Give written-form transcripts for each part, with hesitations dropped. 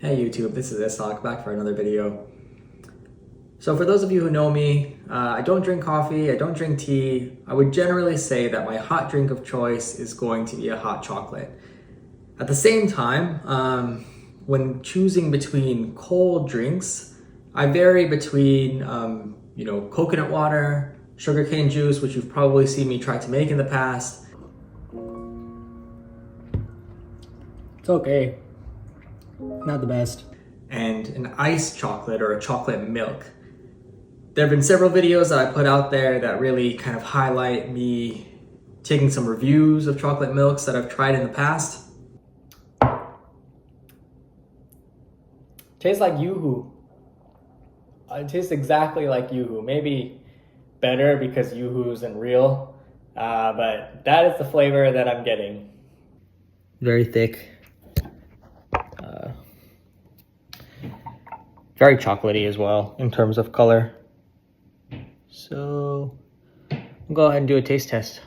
Hey YouTube, this is Ishaq back for another video. So for those of you who know me, I don't drink coffee, I don't drink tea. I would generally say that my hot drink of choice is going to be a hot chocolate. At the same time, when choosing between cold drinks, I vary between coconut water, sugarcane juice, which you've probably seen me try to make in the past. It's okay. Not the best. And an iced chocolate or a chocolate milk. There have been several videos that I put out there that really kind of highlight me taking some reviews of chocolate milks that I've tried in the past. Tastes like Yoo-hoo. It tastes exactly like Yoo-hoo. Maybe better because Yoo-hoo isn't real, but that is the flavor that I'm getting. Very thick. Very chocolatey as well in terms of color. So I'll go ahead and do a taste test.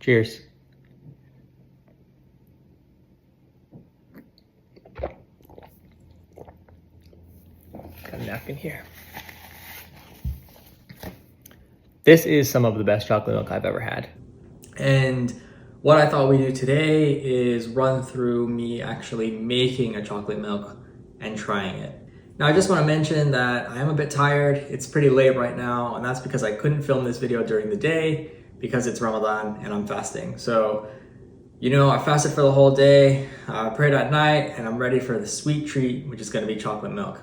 Cheers. Got a napkin here. This is some of the best chocolate milk I've ever had. And what I thought we'd do today is run through me actually making a chocolate milk and trying it. Now, I just want to mention that I am a bit tired. It's pretty late right now, and that's because I couldn't film this video during the day because it's Ramadan and I'm fasting. So, I fasted for the whole day, prayed at night, and I'm ready for the sweet treat, which is going to be chocolate milk.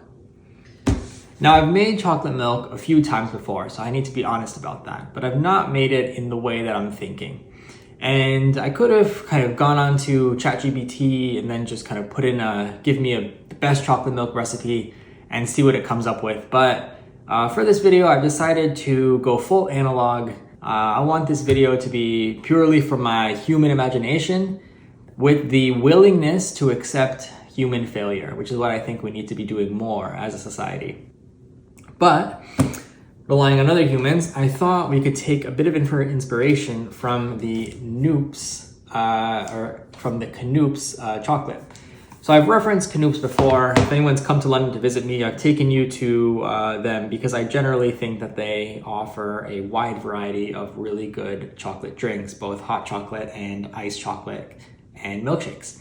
Now, I've made chocolate milk a few times before, so I need to be honest about that, but I've not made it in the way that I'm thinking. And I could have kind of gone on to ChatGPT and then just kind of put in give me the best chocolate milk recipe and see what it comes up with. But for this video, I've decided to go full analog. I want this video to be purely from my human imagination with the willingness to accept human failure, which is what I think we need to be doing more as a society. But relying on other humans, I thought we could take a bit of inspiration from the Knoops, or from the Knoops chocolate. So I've referenced Knoops before. If anyone's come to London to visit me, I've taken you to them because I generally think that they offer a wide variety of really good chocolate drinks, both hot chocolate and iced chocolate and milkshakes.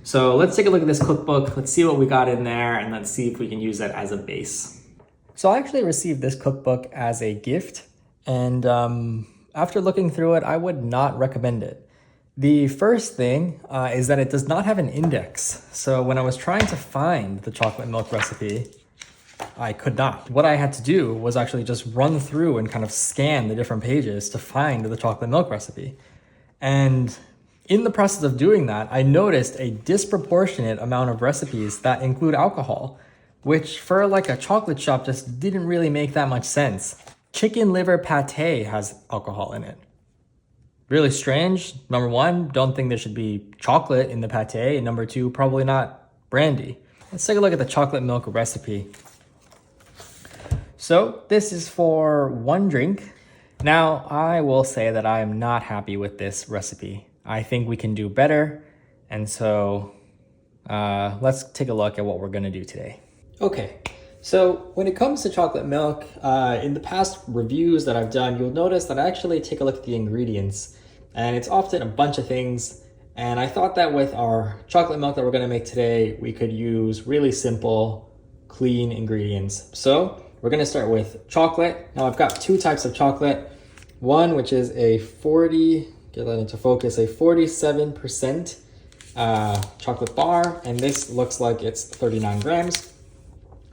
So let's take a look at this cookbook. Let's see what we got in there and let's see if we can use that as a base. So I actually received this cookbook as a gift, and after looking through it, I would not recommend it. The first thing is that it does not have an index. So when I was trying to find the chocolate milk recipe, I could not. What I had to do was actually just run through and kind of scan the different pages to find the chocolate milk recipe. And in the process of doing that, I noticed a disproportionate amount of recipes that include alcohol, which for like a chocolate shop just didn't really make that much sense. Chicken liver pate has alcohol in it. Really strange. Number one, don't think there should be chocolate in the pate. And number two, probably not brandy. Let's take a look at the chocolate milk recipe. So this is for one drink. Now, I will say that I am not happy with this recipe. I think we can do better. And so let's take a look at what we're gonna do today. Okay, so when it comes to chocolate milk, in the past reviews that I've done, you'll notice that I actually take a look at the ingredients, and it's often a bunch of things. And I thought that with our chocolate milk that we're gonna make today, we could use really simple, clean ingredients. So we're gonna start with chocolate. Now I've got two types of chocolate. One, which is a 47% chocolate bar, and this looks like it's 39 grams.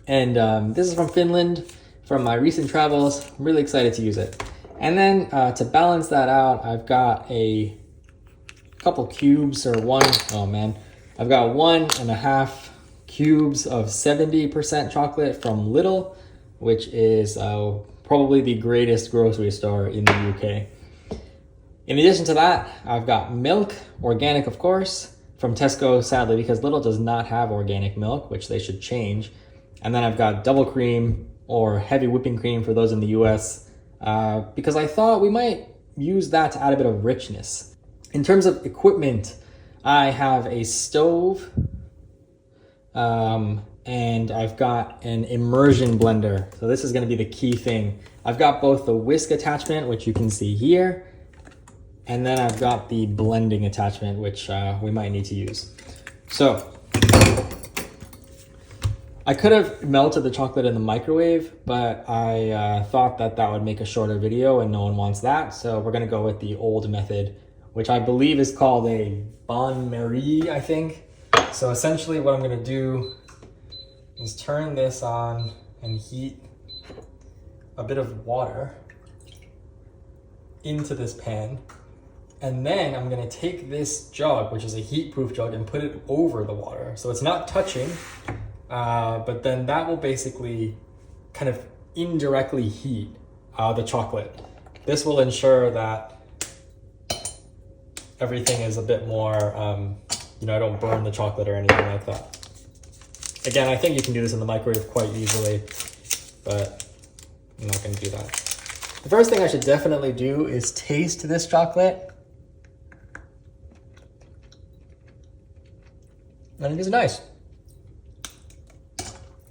And this is from Finland, from my recent travels. I'm really excited to use it. And then to balance that out, I've got a couple cubes I've got 1.5 cubes of 70% chocolate from Lidl, which is probably the greatest grocery store in the UK. In addition to that, I've got milk, organic of course, from Tesco, sadly, because Lidl does not have organic milk, which they should change. And then I've got double cream or heavy whipping cream for those in the US, because I thought we might use that to add a bit of richness. In terms of equipment, I have a stove, And I've got an immersion blender. So this is gonna be the key thing. I've got both the whisk attachment, which you can see here, and then I've got the blending attachment, which we might need to use. So I could have melted the chocolate in the microwave, but I thought that that would make a shorter video and no one wants that. So we're gonna go with the old method, which I believe is called a bain-marie, I think. So essentially what I'm gonna do is turn this on and heat a bit of water into this pan. And then I'm gonna take this jug, which is a heat-proof jug, and put it over the water. So it's not touching, but then that will basically kind of indirectly heat the chocolate. This will ensure that everything is a bit more, I don't burn the chocolate or anything like that. Again, I think you can do this in the microwave quite easily, but I'm not gonna do that. The first thing I should definitely do is taste this chocolate. And it is nice.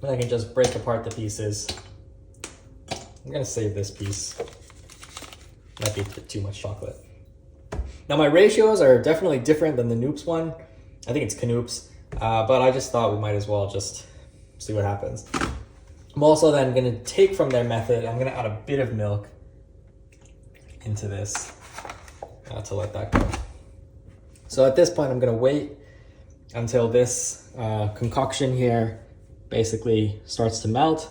And I can just break apart the pieces. I'm gonna save this piece. Might be a bit too much chocolate. Now my ratios are definitely different than the Knoops one. I think it's Knoops, but I just thought we might as well just see what happens. I'm also then gonna take from their method, I'm gonna add a bit of milk into this to let that go. So at this point, I'm gonna wait until this concoction here basically starts to melt.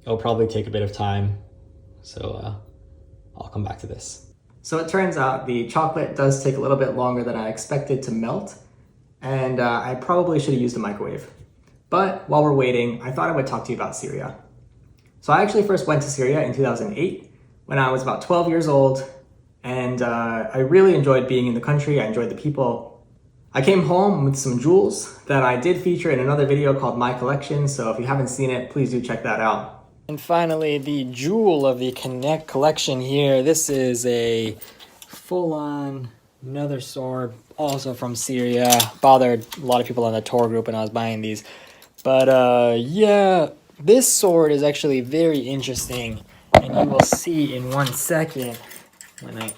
It'll probably take a bit of time, so I'll come back to this. So it turns out the chocolate does take a little bit longer than I expected to melt, and I probably should have used a microwave. But while we're waiting, I thought I would talk to you about Syria. So I actually first went to Syria in 2008 when I was about 12 years old, and I really enjoyed being in the country. I enjoyed the people. I came home with some jewels that I did feature in another video called My Collection, so if you haven't seen it, please do check that out. And finally, the jewel of the Connect collection here. This is a full-on another sword, also from Syria. Bothered a lot of people on the tour group when I was buying these. But yeah, this sword is actually very interesting, and you will see in 1 second when I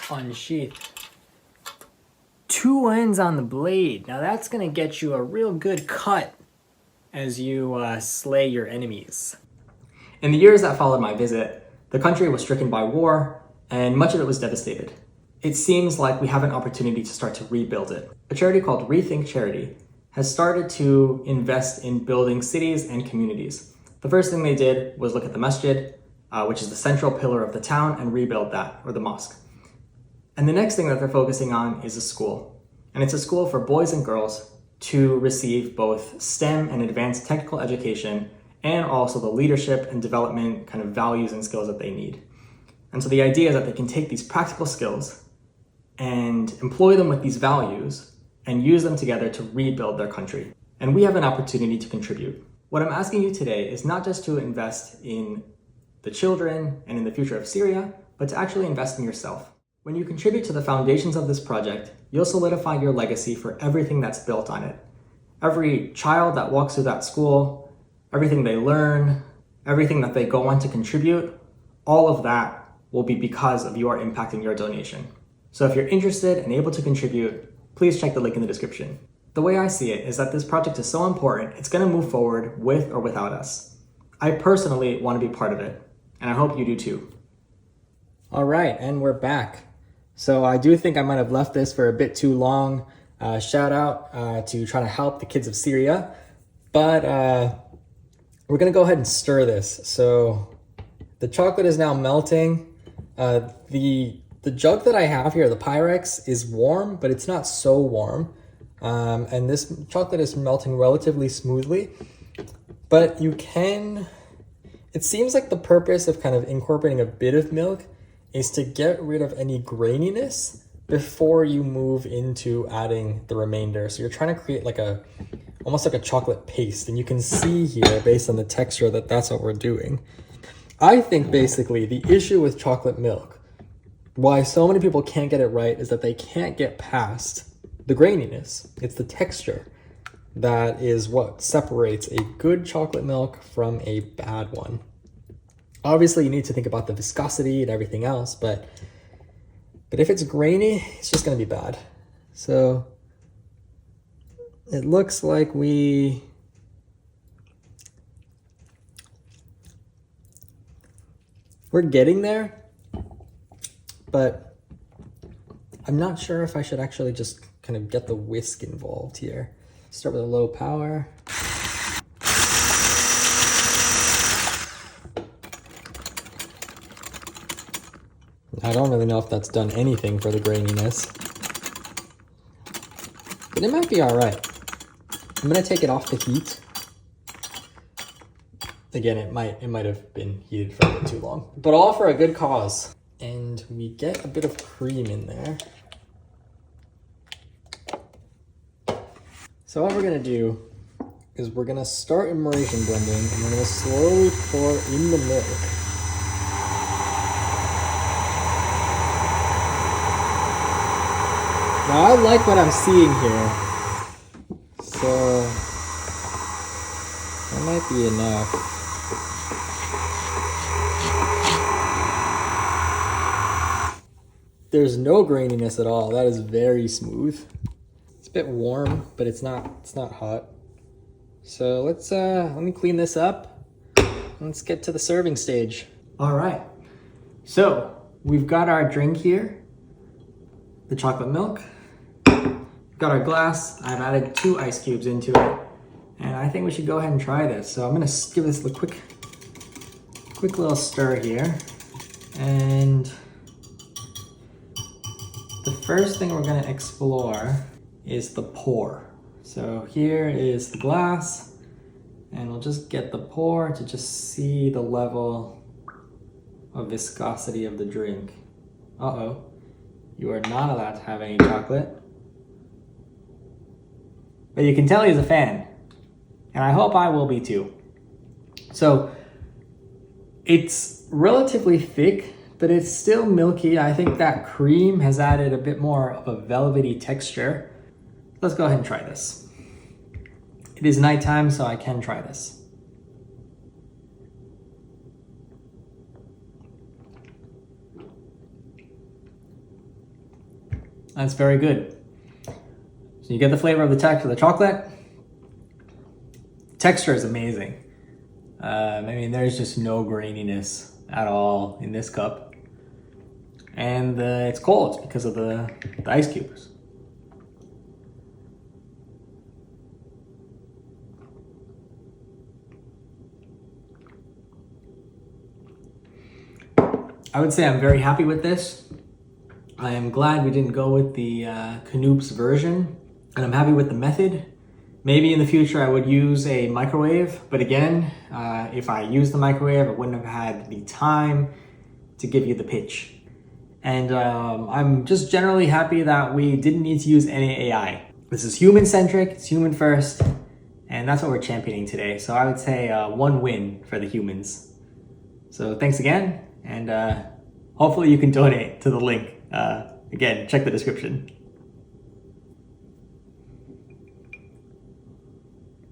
unsheath. 2 ends on the blade. Now that's gonna get you a real good cut as you slay your enemies. In the years that followed my visit, the country was stricken by war, and much of it was devastated. It seems like we have an opportunity to start to rebuild it. A charity called Rethink Charity has started to invest in building cities and communities. The first thing they did was look at the masjid, which is the central pillar of the town, and rebuild that, or the mosque. And the next thing that they're focusing on is a school. And it's a school for boys and girls to receive both STEM and advanced technical education, and also the leadership and development kind of values and skills that they need. And so the idea is that they can take these practical skills and employ them with these values and use them together to rebuild their country. And we have an opportunity to contribute. What I'm asking you today is not just to invest in the children and in the future of Syria, but to actually invest in yourself. When you contribute to the foundations of this project, you'll solidify your legacy for everything that's built on it. Every child that walks through that school, everything they learn, everything that they go on to contribute, all of that will be because of your impact and your donation. So if you're interested and able to contribute, please check the link in the description. The way I see it is that this project is so important, it's gonna move forward with or without us. I personally wanna be part of it, and I hope you do too. All right, and we're back. So I do think I might have left this for a bit too long. Shout out to try to help the kids of Syria, but we're gonna go ahead and stir this. So the chocolate is now melting. The jug that I have here, the Pyrex, is warm, but it's not so warm. And this chocolate is melting relatively smoothly, but you can, it seems like the purpose of kind of incorporating a bit of milk is to get rid of any graininess before you move into adding the remainder. So you're trying to create like almost like a chocolate paste, and you can see here based on the texture that that's what we're doing. I think basically the issue with chocolate milk, why so many people can't get it right, is that they can't get past the graininess. It's the texture. that is what separates a good chocolate milk from a bad one. Obviously, you need to think about the viscosity and everything else, but if it's grainy, it's just going to be bad. So it looks like we're getting there, but I'm not sure if I should actually just kind of get the whisk involved here. Start with a low power. I don't really know if that's done anything for the graininess, but it might be all right. I'm gonna take it off the heat. Again, it might have been heated for a bit too long, but all for a good cause. And we get a bit of cream in there. So what we're gonna do is we're gonna start immersion blending, and we're gonna slowly pour in the milk. Now I like what I'm seeing here, so that might be enough. There's no graininess at all. That is very smooth. It's a bit warm, but it's not hot. So let me clean this up. Let's get to the serving stage. All right, so we've got our drink here, the chocolate milk. Got our glass. I've added 2 ice cubes into it, and I think we should go ahead and try this. So I'm gonna give this a quick little stir here. And the first thing we're gonna explore is the pour. So here is the glass, and we'll just get the pour to just see the level of viscosity of the drink. Uh-oh, you are not allowed to have any chocolate. But you can tell he's a fan, and I hope I will be too. So it's relatively thick, but it's still milky. I think that cream has added a bit more of a velvety texture. Let's go ahead and try this. It is nighttime, so I can try this. That's very good. So you get the flavor of the texture of the chocolate. Texture is amazing. I mean, there's just no graininess at all in this cup. And it's cold because of the ice cubes. I would say I'm very happy with this. I am glad we didn't go with the Knoops version, and I'm happy with the method. Maybe in the future I would use a microwave, but again, if I used the microwave, I wouldn't have had the time to give you the pitch. And I'm just generally happy that we didn't need to use any AI. This is human-centric, it's human first, and that's what we're championing today. So I would say 1 win for the humans. So thanks again, and hopefully you can donate to the link. Again, check the description.